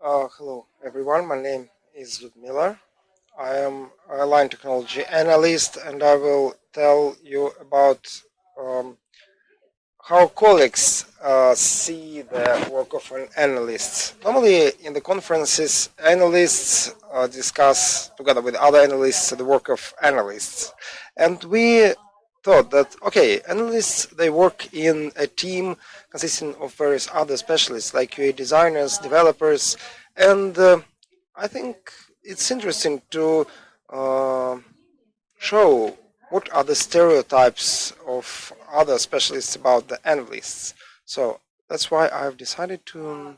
Hello everyone, my name is Lyudmila. I am a line technology analyst and I will tell you about um, how colleagues see the work of an analyst. Normally in the conferences, analysts discuss together with other analysts the work of analysts. And we thought that, okay, analysts, they work in a team consisting of various other specialists like QA designers, developers, and I think it's interesting to uh, show what are the stereotypes of other specialists about the analysts. So that's why I've decided to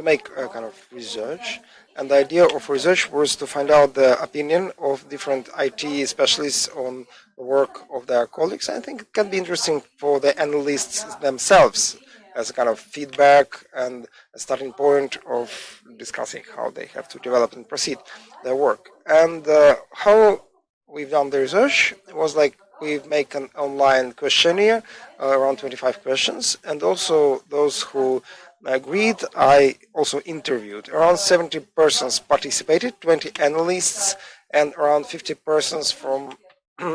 make a kind of research. And the idea of research was to find out the opinion of different IT specialists on the work of their colleagues. I think it can be interesting for the analysts themselves as a kind of feedback and a starting point of discussing how they have to develop and proceed their work. And how we've done the research was like we make an online questionnaire, around 25 questions, and also those who agreed, I also interviewed. Around 70 persons participated, 20 analysts, and around 50 persons from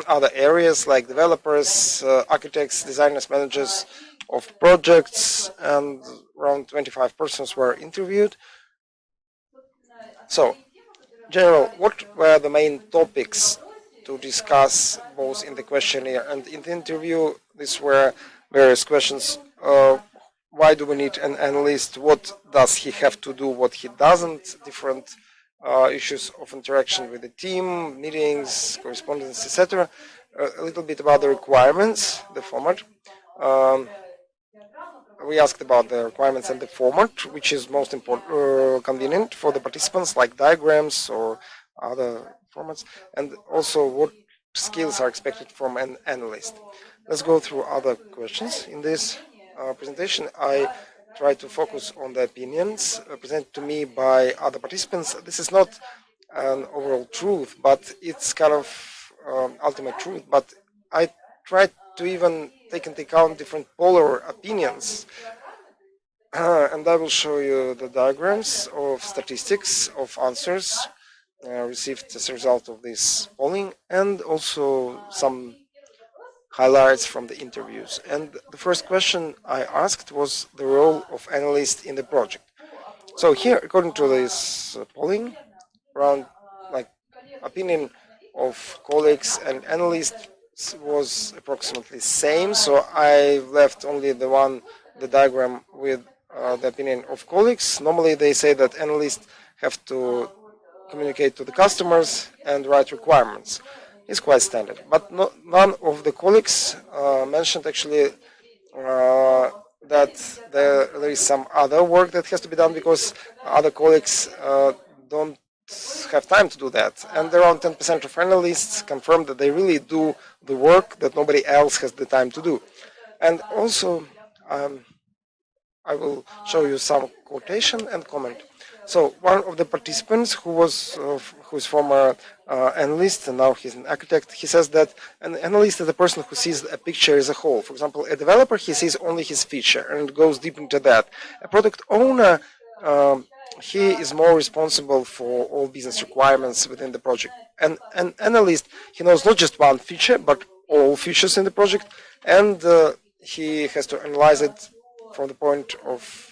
other areas like developers, architects, designers, managers of projects, and around 25 persons were interviewed. So, general, what were the main topics to discuss both in the questionnaire and in the interview? These were various questions. Why do we need an analyst? What does he have to do? What he doesn't? Different issues of interaction with the team, meetings, correspondence, etc. A little bit about the requirements, the format. Um, we asked about the requirements and the format, which is most important, convenient for the participants, like diagrams or other formats, and also what skills are expected from an analyst. Let's go through other questions. In this presentation, I try to focus on the opinions presented to me by other participants. This is not an overall truth, but it's kind of ultimate truth. But I try to even take into account different polar opinions. And I will show you the diagrams of statistics of answers received as a result of this polling, and also some highlights from the interviews. And the first question I asked was the role of analyst in the project. So here, according to this polling, around like opinion of colleagues and analysts was approximately same. So I left only the diagram with the opinion of colleagues. Normally they say that analysts have to communicate to the customers and write requirements. It's quite standard. But none of the colleagues mentioned actually that there is some other work that has to be done because other colleagues don't have time to do that. And around 10% of analysts confirm that they really do the work that nobody else has the time to do. And also, I will show you some quotation and comment. So one of the participants who is former analyst and now he's an architect, he says that an analyst is a person who sees a picture as a whole. For example, a developer, he sees only his feature and goes deep into that. A product owner, he is more responsible for all business requirements within the project. And an analyst, he knows not just one feature, but all features in the project, and he has to analyze it from the point of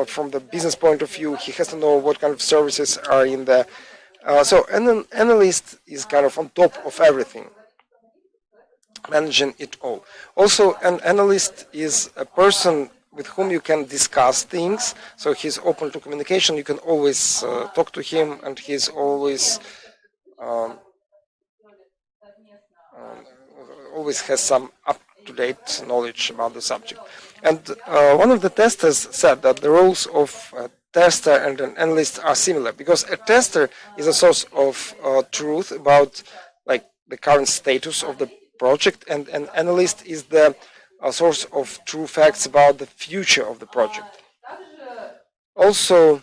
from the business point of view. He has to know what kind of services are in there. So an analyst is kind of on top of everything, managing it all. Also, an analyst is a person with whom you can discuss things. So he's open to communication. You can always talk to him, and he's always um, always has some up-to-date knowledge about the subject. And one of the testers said that the roles of a tester and an analyst are similar because a tester is a source of truth about like the current status of the project, and an analyst is the source of true facts about the future of the project. Also,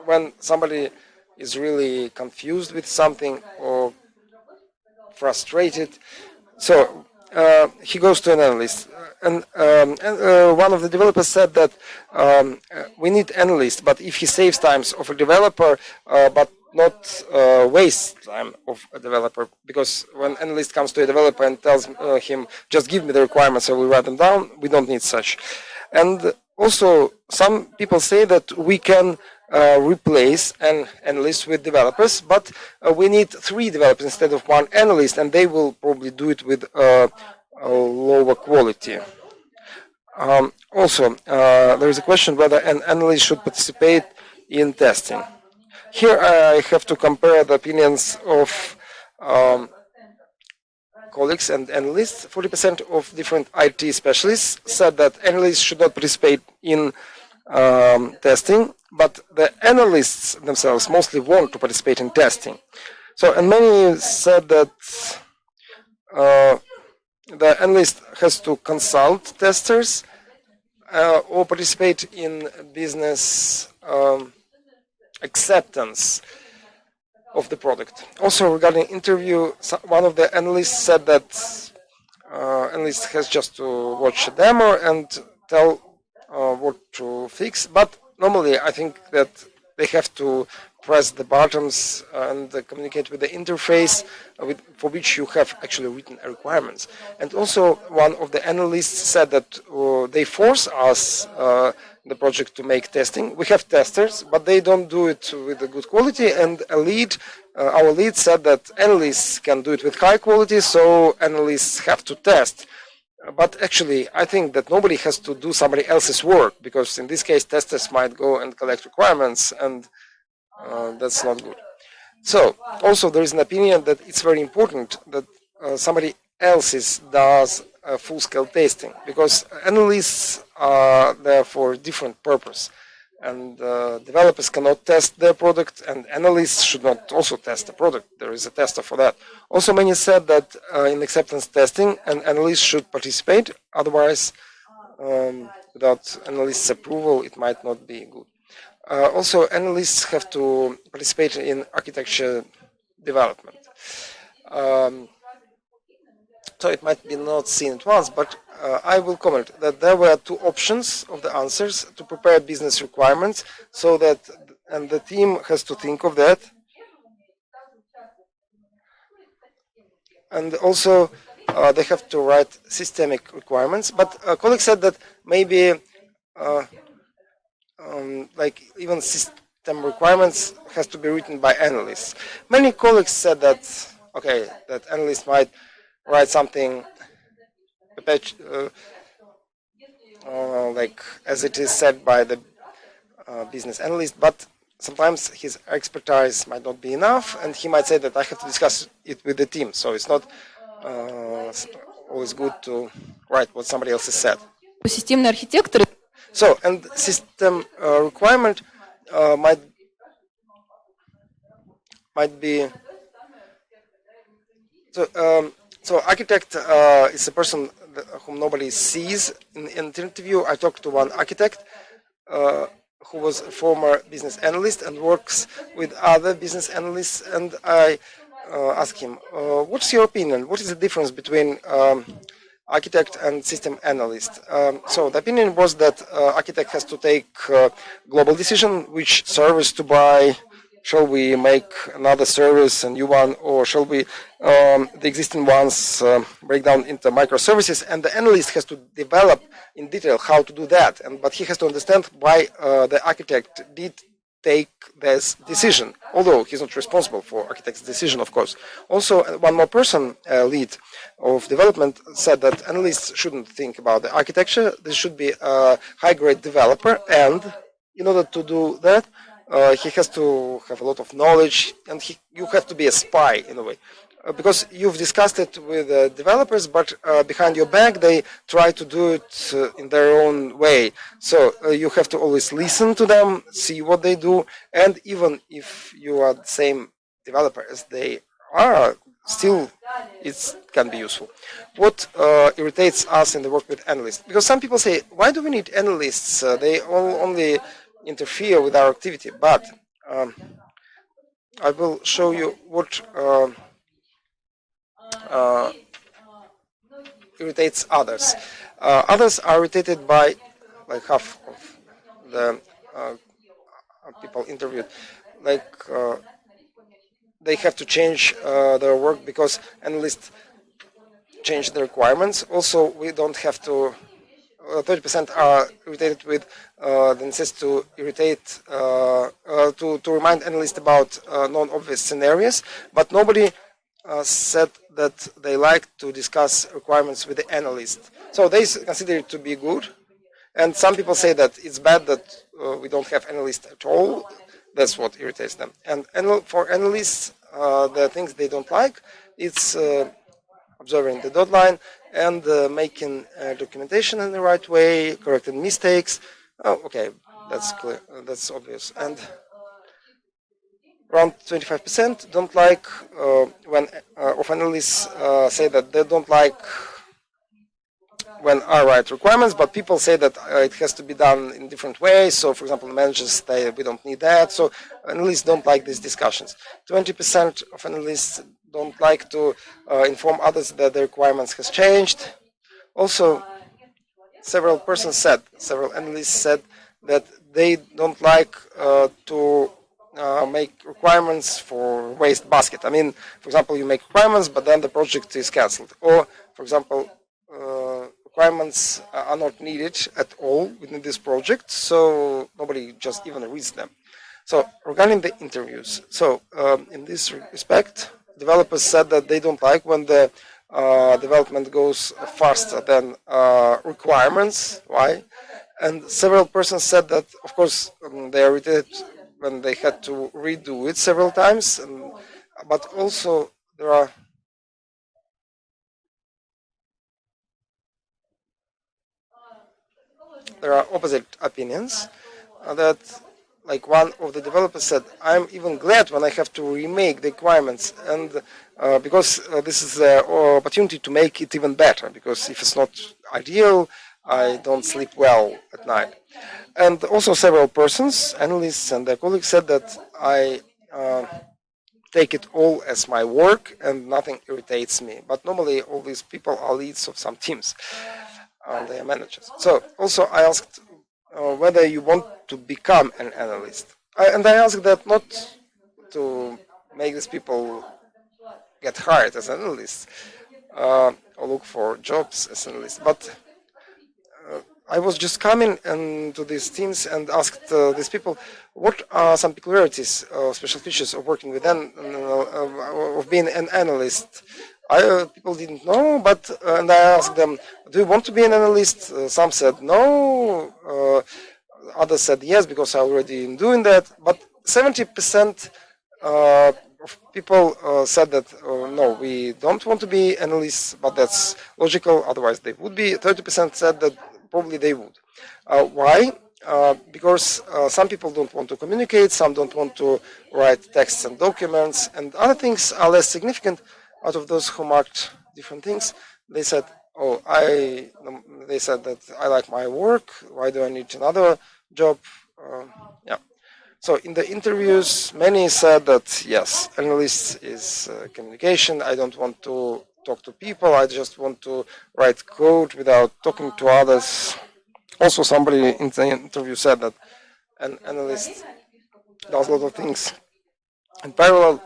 when somebody is really confused with something or frustrated, so he goes to an analyst. And one of the developers said that we need analyst, but if he saves times of a developer, but not waste time of a developer, because when analyst comes to a developer and tells him just give me the requirements, I will write them down. We don't need such. And also, some people say that we can replace an analyst with developers, but we need 3 developers instead of 1 analyst, and they will probably do it with a lower quality. Also, there is a question whether an analyst should participate in testing. Here I have to compare the opinions of um, colleagues and analysts. 40% of different IT specialists said that analysts should not participate in testing, but the analysts themselves mostly want to participate in testing. So, and many said that the analyst has to consult testers or participate in business acceptance of the product. Also, regarding interview, one of the analysts said that analyst has just to watch a demo and tell what to fix. But normally, I think that they have to press the buttons and communicate with the interface for which you have actually written requirements. And also, one of the analysts said that they force us the project to make testing. We have testers, but they don't do it with a good quality. And our lead said that analysts can do it with high quality, so analysts have to test. But actually, I think that nobody has to do somebody else's work, because in this case, testers might go and collect requirements, and that's not good. So, also there is an opinion that it's very important that somebody else does full-scale testing, because analysts are there for a different purpose, and developers cannot test their product, and analysts should not also test the product. There is a tester for that. Also, many said that in acceptance testing, an analyst should participate. Otherwise, without analyst's approval, it might not be good. Also, analysts have to participate in architecture development. So it might be not seen at once, but I will comment that there were 2 options of the answers: to prepare business requirements, so that, and the team has to think of that, and also they have to write systemic requirements. But colleagues said that maybe like even system requirements has to be written by analysts. Many colleagues said that okay, that analysts might write something like as it is said by the business analyst, but sometimes his expertise might not be enough, and he might say that I have to discuss it with the team. So it's not always good to write what somebody else has said. So, and system requirement might be so architect is a person whom nobody sees in an interview. I talked to one architect who was a former business analyst and works with other business analysts, and I asked him, what's your opinion? What is the difference between architect and system analyst? So the opinion was that architect has to take global decision, which service to buy. Shall we make another service, a new one, or shall we the existing ones break down into microservices? And the analyst has to develop in detail how to do that. But he has to understand why the architect did take this decision, although he's not responsible for architect's decision, of course. Also, one more person, lead of development, said that analysts shouldn't think about the architecture. This should be a high-grade developer, and in order to do that, he has to have a lot of knowledge, and you have to be a spy in a way, because you've discussed it with developers, but behind your back they try to do it in their own way. So you have to always listen to them, see what they do, and even if you are the same developer as they are, still it can be useful. What irritates us in the work with analysts? Because some people say, why do we need analysts? They only interfere with our activity. But I will show you what irritates others. Others are irritated by, like half of the people interviewed, like they have to change their work because analysts change the requirements. Also, we don't have to. 30% are irritated with the necessity to irritate to remind analysts about non-obvious scenarios, but nobody said that they like to discuss requirements with the analyst. So they consider it to be good, and some people say that it's bad that we don't have analysts at all. That's what irritates them. And for analysts, the things they don't like, it's observing the deadline and making documentation in the right way, correcting mistakes. Oh, okay, that's clear. That's obvious. And around 25% don't like when of analysts say that they don't like when I write requirements, but people say that it has to be done in different ways. So, for example, the managers say we don't need that. So, analysts don't like these discussions. 20% of analysts don't like to inform others that the requirements has changed. Also, several analysts said that they don't like to make requirements for waste basket. I mean, for example, you make requirements, but then the project is cancelled. Or, for example, requirements are not needed at all within this project, so nobody just even reads them. So regarding the interviews, so in this respect, developers said that they don't like when the development goes faster than requirements. Why? And several persons said that, of course, they are irritated when they had to redo it several times, but also there are opposite opinions that, like one of the developers said, I'm even glad when I have to remake the requirements, and because this is the opportunity to make it even better, because if it's not ideal, I don't sleep well at night. And also several persons, analysts and their colleagues, said that I take it all as my work and nothing irritates me. But normally all these people are leads of some teams. They are managers. So also I asked whether you want to become an analyst. And I asked that not to make these people get hired as analysts or look for jobs as analysts, but I was just coming into these teams and asked these people what are some peculiarities, special features of working with of being an analyst. People didn't know, but and I asked them, "Do you want to be an analyst?" Some said no, others said yes because I already am doing that. But 70% of people said that no, we don't want to be analysts, but that's logical. Otherwise, they would be. 30% said that probably they would. Why? Because some people don't want to communicate, some don't want to write texts and documents, and other things are less significant. Out of those who marked different things, they said, "Oh, they said that I like my work. Why do I need another job?" Yeah. So in the interviews, many said that yes, analyst is communication. I don't want to talk to people. I just want to write code without talking to others. Also, somebody in the interview said that an analyst does a lot of things in parallel.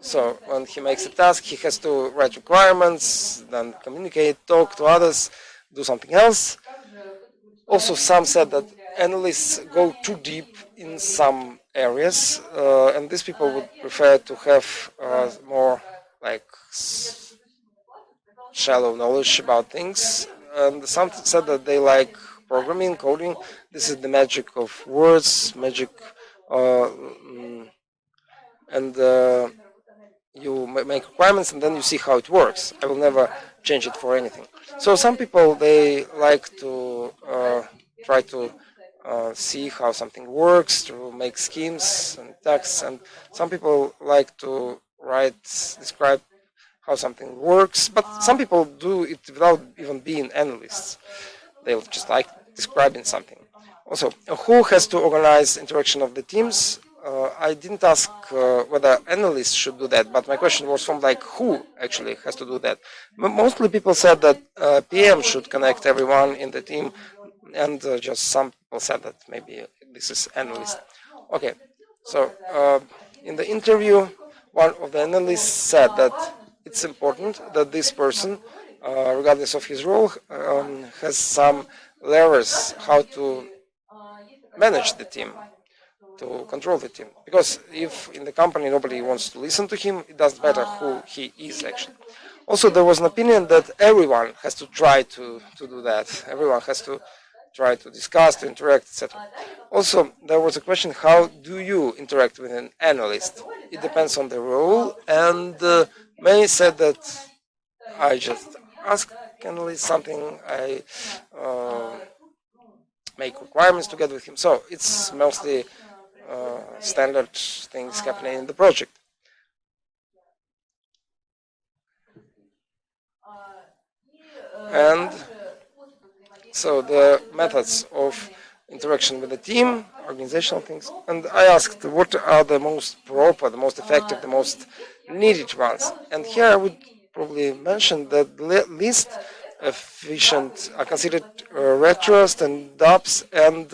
So when he makes a task, he has to write requirements, then communicate, talk to others, do something else. Also, some said that analysts go too deep in some areas, and these people would prefer to have more like shallow knowledge about things. And some said that they like programming, coding. This is the magic of words, magic, and you make requirements and then you see how it works. I will never change it for anything. So some people, they like to try to see how something works, to make schemes and texts, and some people like to describe how something works, but some people do it without even being analysts. They just like describing something. Also, who has to organize interaction of the teams? I didn't ask whether analysts should do that, but my question was from like who actually has to do that. Mostly people said that PM should connect everyone in the team, and just some people said that maybe this is analyst. Okay, so in the interview, one of the analysts said that it's important that this person, regardless of his role, has some levers how to manage the team, to control the team. Because if in the company nobody wants to listen to him, it doesn't matter who he is actually. Also, there was an opinion that everyone has to try to do that. Everyone has to try to discuss, to interact, etc. Also, there was a question, how do you interact with an analyst? It depends on the role, and many said that I just ask analyst something, I uh, make requirements together with him. So it's mostly standard things happening in the project. And so the methods of interaction with the team, organizational things, and I asked what are the most proper, the most effective, the most needed ones. And here I would probably mention that least efficient are considered retro, stand-ups, and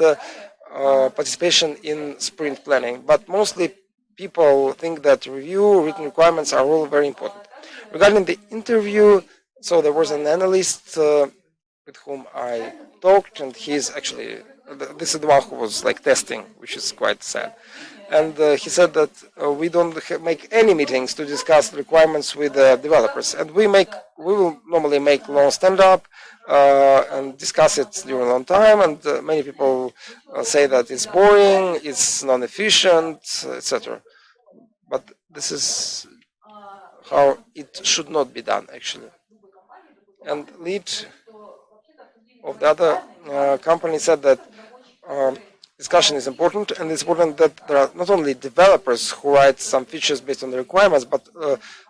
participation in sprint planning. But mostly people think that review, written requirements are all very important. Regarding the interview, so there was an analyst with whom I talked, and he's actually, this is the one who was like testing, which is quite sad. And he said that we don't make any meetings to discuss the requirements with developers, and we will normally make long stand-up and discuss it during a long time. And many people say that it's boring, it's non-efficient, etc. But this is how it should not be done actually. And lead of the other company said that discussion is important, and it's important that there are not only developers who write some features based on the requirements, but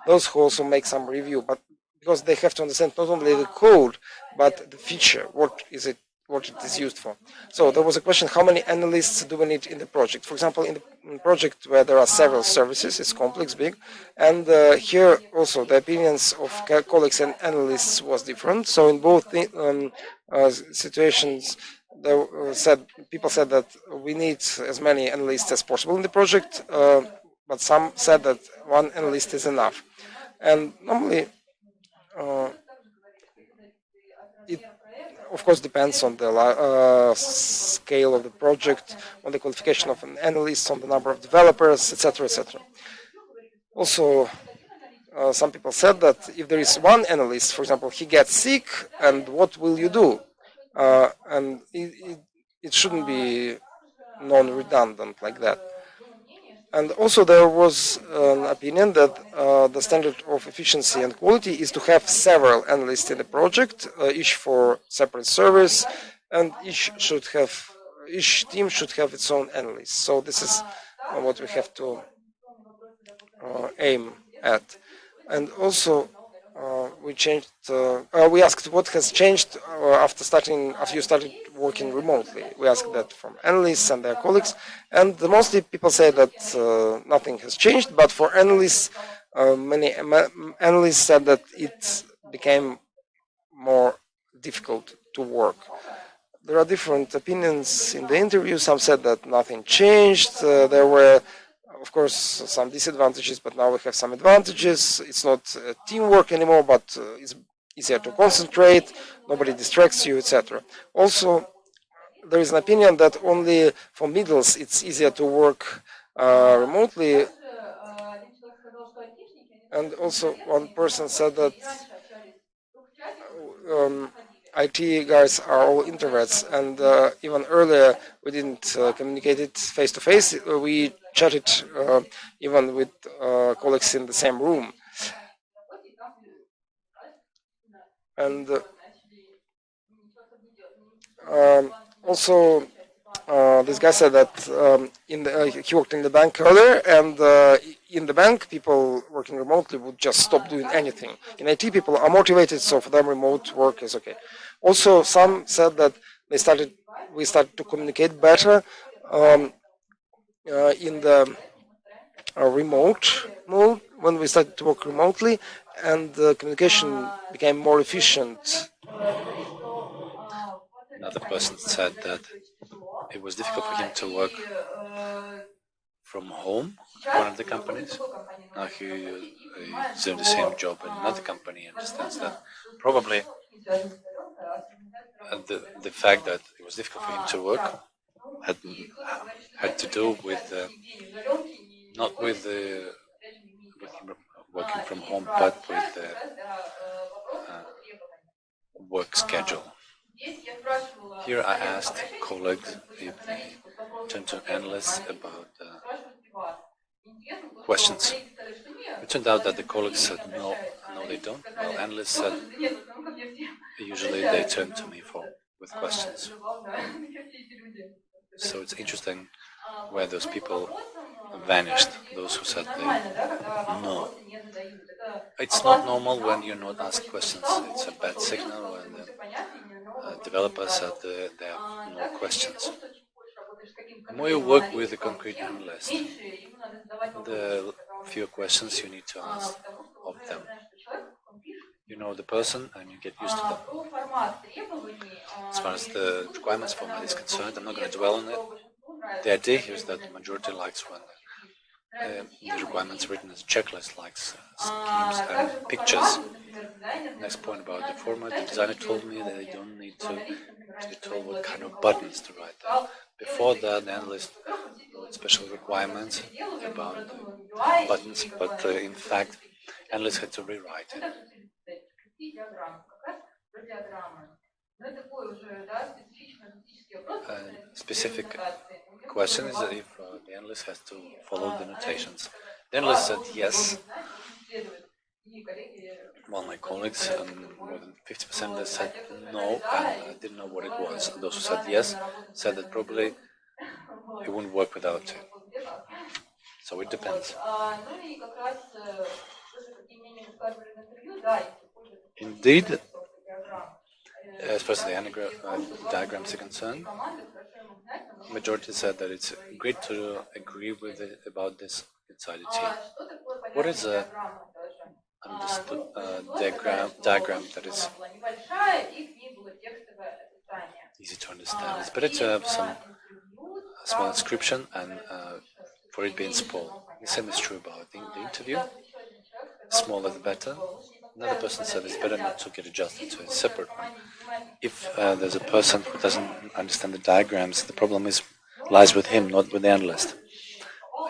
those who also make some review. But because they have to understand not only the code, but the feature, what it is used for. So there was a question, how many analysts do we need in the project? For example, in the project where there are several services, it's complex, big, and here also the opinions of colleagues and analysts was different. So in both situations, people said that we need as many analysts as possible in the project, but some said that one analyst is enough. And normally, it of course depends on the scale of the project, on the qualification of an analyst, on the number of developers, etc., etc. Also, some people said that if there is one analyst, for example, he gets sick, and what will you do? And it shouldn't be non-redundant like that. And also there was an opinion that the standard of efficiency and quality is to have several analysts in the project, each for separate service, and each team should have its own analyst. So this is what we have to aim at. And also we asked what has changed after you started working remotely. We asked that from analysts and their colleagues, and mostly people say that nothing has changed. But for analysts, many analysts said that it became more difficult to work. There are different opinions in the interview. Some said that nothing changed. There were, of course, some disadvantages, but now we have some advantages. It's not teamwork anymore, but it's easier to concentrate. Nobody distracts you, etc. Also, there is an opinion that only for middles it's easier to work remotely. And also, one person said that IT guys are all introverts, and even earlier we didn't communicate it face to face. We chatted even with colleagues in the same room. And also, this guy said that he worked in the bank earlier, and in the bank, people working remotely would just stop doing anything. In IT, people are motivated, so for them, remote work is okay. Also, some said that we started to communicate better. in the remote mode, when we started to work remotely, and the communication became more efficient. Another person said that it was difficult for him to work from home at one of the companies. Now he's doing the same job in another company and understands that probably the fact that it was difficult for him to work had had to do with not with the working from home, but with the work schedule. Here I asked colleagues if they turned to analysts about questions. It turned out that the colleagues said no, they don't. Well, analysts said usually they turn to me with questions. So it's interesting where those people vanished, those who said they no. It's not normal when you're not asked questions. It's a bad signal when the developers said they have no questions. The more you work with a concrete analyst, the fewer questions you need to ask of them. You know the person and you get used to them. As far as the requirements format is concerned, I'm not going to dwell on it. The idea here is that the majority likes when the requirements written as checklist, like schemes and pictures. Next point about the format, the designer told me that they don't need to be told what kind of buttons to write there. Before that, the analyst wrote special requirements about buttons, but in fact, analysts had to rewrite it. Specific question is that if the analyst has to follow the notations. The analyst said yes. Well, my colleagues, more than 50% they said no, and didn't know what it was. Those who said yes said that probably it wouldn't work without it. So it depends. Indeed, as far as the diagrams are concerned, majority said that it's great to agree with it about this inside the team. What is a diagram that is easy to understand? It's better to have some small inscription and for it being small. The same is true about the interview. Smaller the better. Another person said it's better not to get adjusted to a separate one. If there's a person who doesn't understand the diagrams, the problem lies with him, not with the analyst.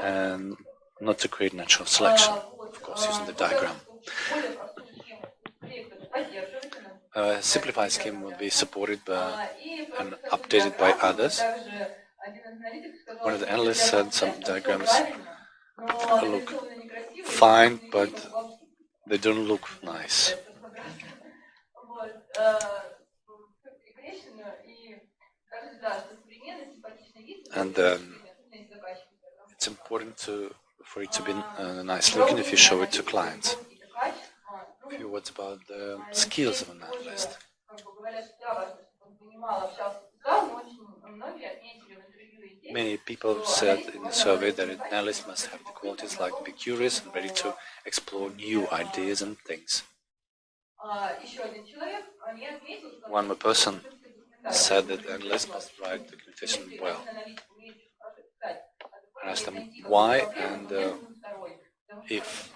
And not to create natural selection, of course, using the diagram. A simplified scheme will be supported by and updated by others. One of the analysts said some diagrams look fine, but they don't look nice. And it's important for it to be nice looking if you show it to clients. A few words about the skills of an analyst. Many people said in the survey that an analyst must have the qualities like be curious and ready to explore new ideas and things. One more person said that the analyst must write documentation well. I asked them why, and if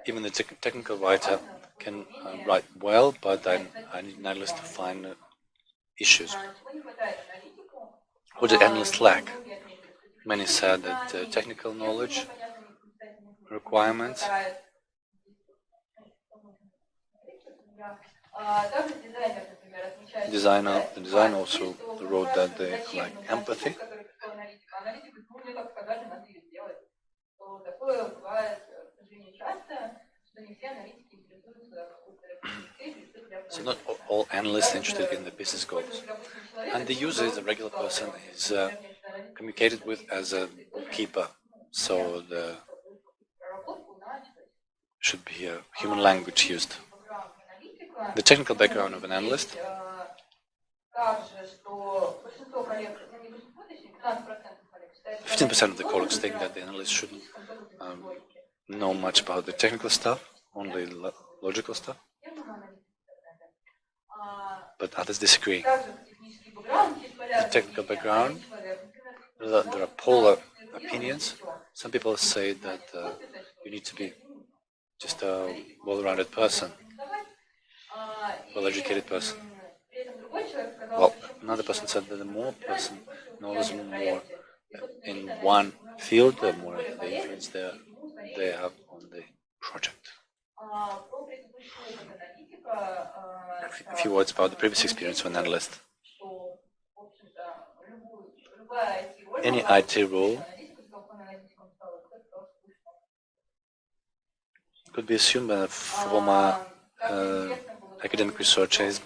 even the technical writer can write well, but I need an analyst to find issues. What did analysts lack? Many said that technical knowledge, requirements, the designer also wrote that they lack empathy. So not all analysts are interested in the business goals. And the user is a regular person, is communicated with as a bookkeeper. So there should be a human language used. The technical background of an analyst. 15% of the colleagues think that the analyst shouldn't know much about the technical stuff, only logical stuff. But others disagree. The technical background, there are polar opinions. Some people say that you need to be just a well-rounded person, well-educated person. Well, another person said that the more person knows more in one field, the more the influence they have on the project. A few words about the previous experience of an analyst. Any IT role could be assumed that former academic researchers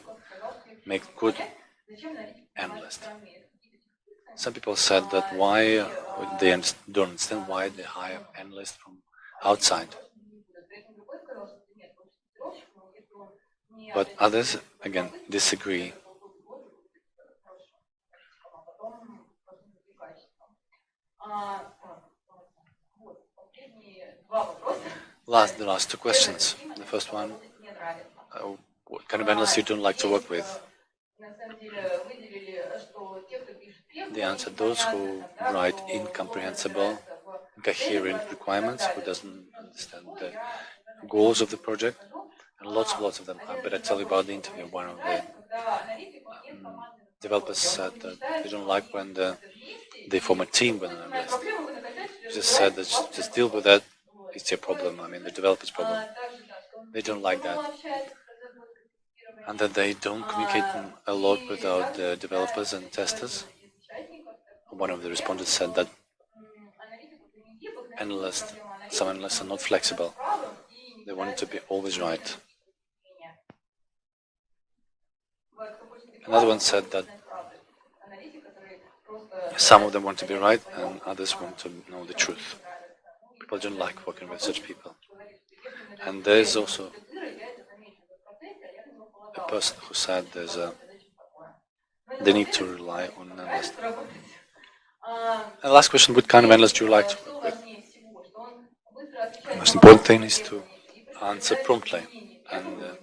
make good analyst. Some people said that why they don't understand why they hire analysts from outside. But others, again, disagree. The last two questions. The first one, what kind of analysts you don't like to work with? The answer, those who write incomprehensible, incoherent requirements, who doesn't understand the goals of the project, and lots of them. I better tell you about the interview. One of the developers said that they don't like when they form a team with an analyst. Just said that just deal with that. It's your problem. I mean, the developer's problem. They don't like that, and that they don't communicate a lot without the developers and testers. One of the respondents said that some analysts are not flexible. They want to be always right. Another one said that some of them want to be right and others want to know the truth. People don't like working with such people. And there's also a person who said they need to rely on an analyst. And last question, what kind of analyst do you like to work with? The most important thing is to answer promptly and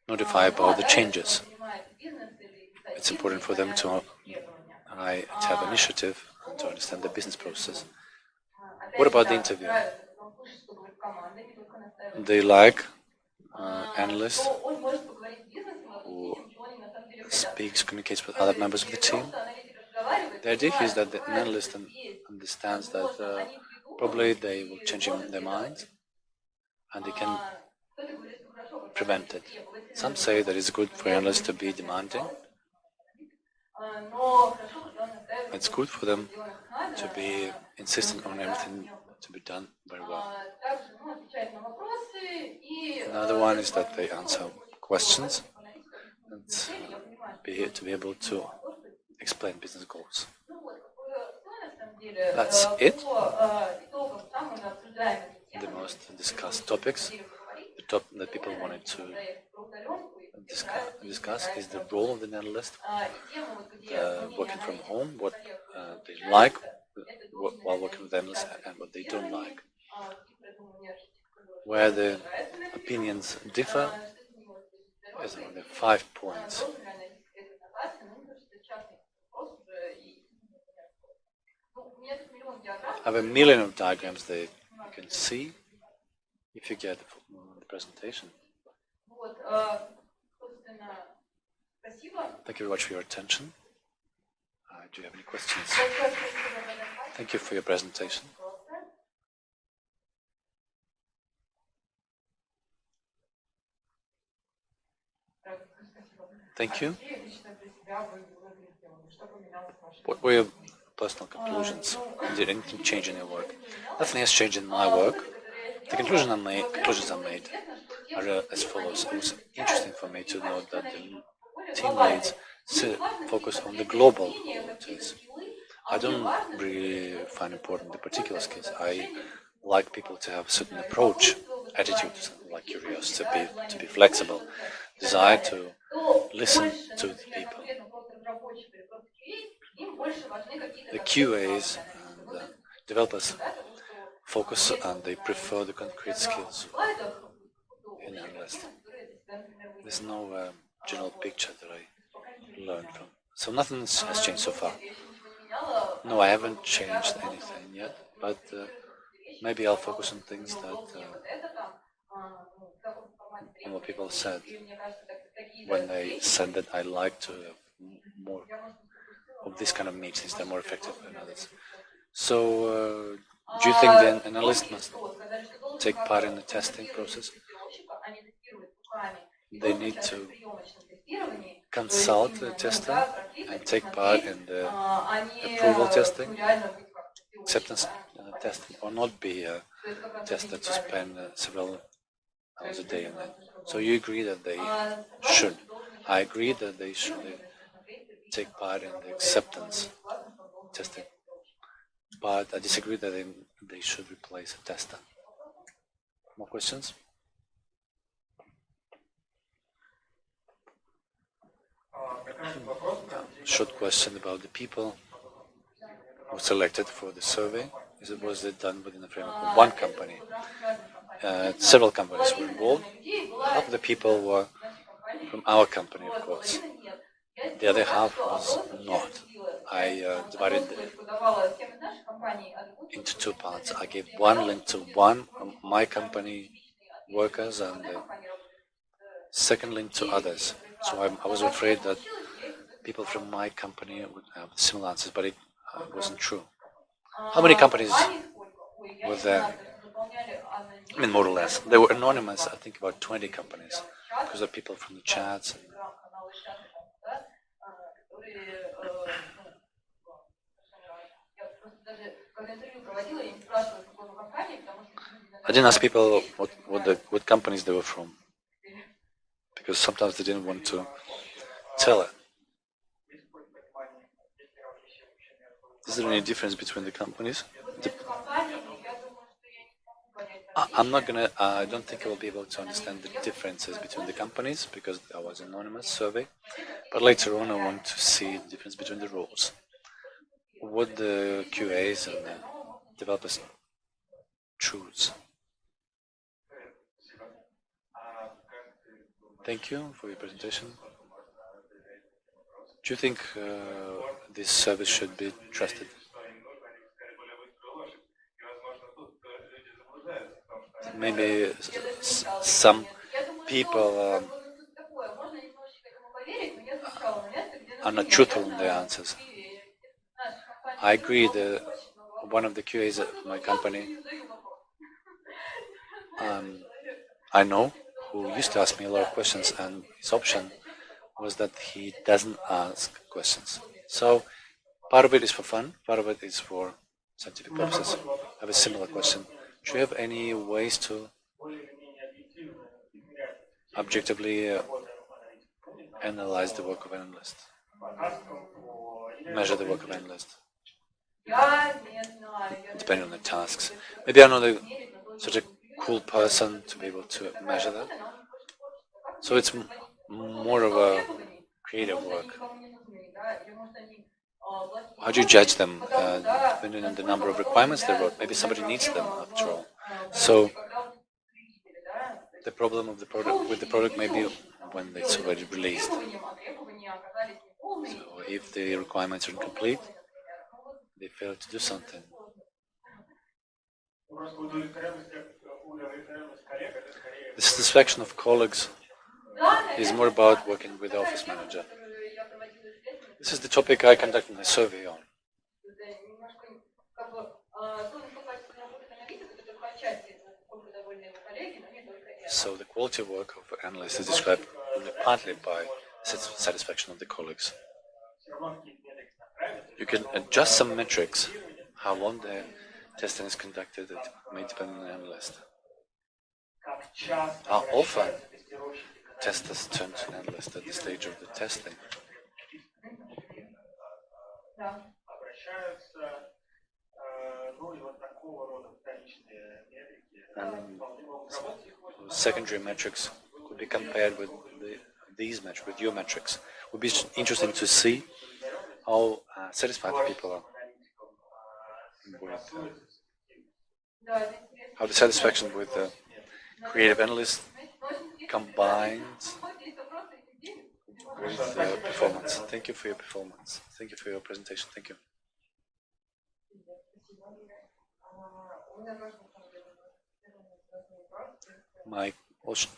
notify about the changes. It's important for them to have initiative and to understand the business process. What about the interview? They like analysts who communicates with other members of the team. The idea is that the analyst understands that probably they will change their minds and they can prevent it. Some say that it's good for analysts to be demanding. It's good for them to be insistent on everything to be done very well. Another one is that they answer questions and to be able to explain business goals. That's it. The most discussed topics, the top that people wanted to discuss is the role of the analyst, working from home, what they like while working with analysts and what they don't like. Where the opinions differ is on the 5 points. I have a million of diagrams that you can see if you get the presentation. Thank you very much for your attention. Do you have any questions? Thank you for your presentation. Thank you. What were your personal conclusions? Did anything change in your work? Nothing has changed in my work. The conclusions I made are as follows. It was interesting for me to know that the team leads focus on the global qualities. I don't really find important the particular skills. I like people to have a certain approach, attitude, like curiosity, to be flexible, desire to listen to the people. the QAs and developers focus and they prefer the concrete skills in Analyst. There's no general picture that I learned from. So nothing has changed so far. No, I haven't changed anything yet, but maybe I'll focus on things that on what people said when they said that I like to have more of this kind of meetings. They're more effective than others. So, do you think the analyst must take part in the testing process? They need to consult the tester and take part in the approval testing, acceptance testing, or not be a tester to spend several hours a day on it. So you agree that they should. I agree that they should take part in the acceptance testing, but I disagree that they should replace a tester. More questions? Short question about the people who selected for the survey. Was it done within the framework of one company? Several companies were involved. Half of the people were from our company, of course. The other half was not. I divided it into two parts. I gave one link to one of my company workers and the second link to others. So I was afraid that people from my company would have similar answers, but it wasn't true. How many companies were there? I mean, more or less. They were anonymous, I think about 20 companies, because of people from the chats. I didn't ask people what companies they were from, because sometimes they didn't want to tell it. Is there any difference between the companies? I don't think I will be able to understand the differences between the companies because that was an anonymous survey. But later on, I want to see the difference between the roles. What the QAs and the developers choose. Thank you for your presentation. Do you think this service should be trusted? Maybe some people are not truthful in their answers. I agree that one of the QAs at my company, I know, who used to ask me a lot of questions, and his option was that he doesn't ask questions. So part of it is for fun, part of it is for scientific purposes. I have a similar question. Do you have any ways to objectively analyze the work of an analyst? Measure the work of an analyst? Depending on the tasks. Maybe I'm not such a cool person to be able to measure that. So it's more of a creative work. How do you judge them? Depending on the number of requirements they wrote. Maybe somebody needs them after all. So the problem of the product with the product may be when it's already released. So if the requirements are incomplete, they fail to do something. The satisfaction of colleagues is more about working with the office manager. This is the topic I conducted my survey on. So the quality of work of analysts is described only partly by satisfaction of the colleagues. You can adjust some metrics, how long the testing is conducted, it may depend on the analyst. How often testers turn to an analyst at the stage of the testing. Secondary metrics could be compared with these metrics, with your metrics. It would be interesting to see how satisfied people are with how the satisfaction with the creative analyst combines with performance. Thank you for your performance. Thank you for your presentation. Thank you. My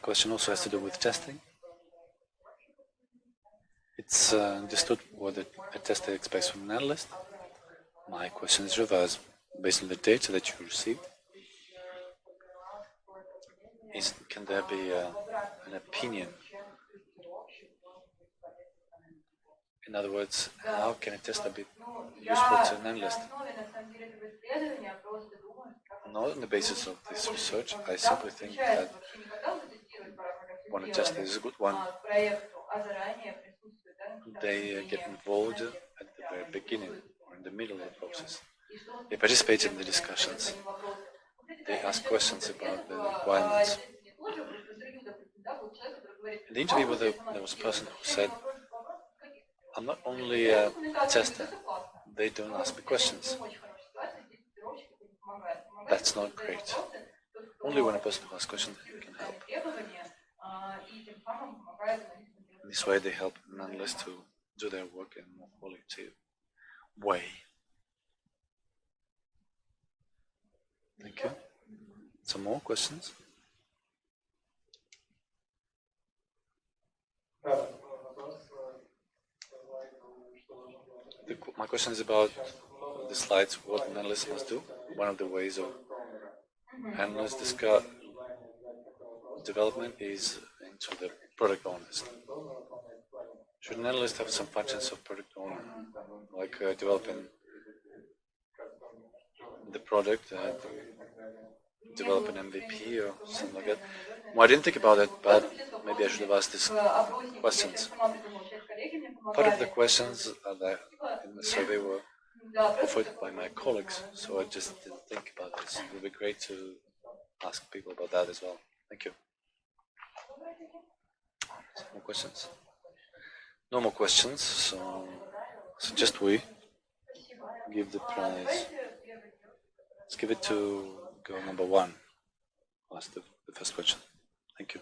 question also has to do with testing. It's understood what a tester expects from an analyst. My question is reversed. Based on the data that you received, can there be an opinion? In other words, how can a tester be useful to an analyst? Not on the basis of this research, I simply think that when a tester is a good one, they get involved at the very beginning or in the middle of the process. They participate in the discussions. They ask questions about the requirements. In the interview, there was a person who said, I'm not only a tester, they don't ask me questions. That's not great. Only when a person asks questions can help. In this way, they help an analyst to do their work in a more qualitative way. Thank you. Some more questions? My question is about the slides, what an analyst must do. One of the ways of analyst development is into the product owners. Should an analyst have some functions of product owner, like developing the product, develop an MVP or something like that? Well, I didn't think about it, but maybe I should have asked these questions. Part of the questions in the survey were offered by my colleagues, so I just didn't think about this. It would be great to ask people about that as well. Thank you. Some more questions? No more questions, so suggest we give the prize. Let's give it to girl number 1. Ask the first question. Thank you.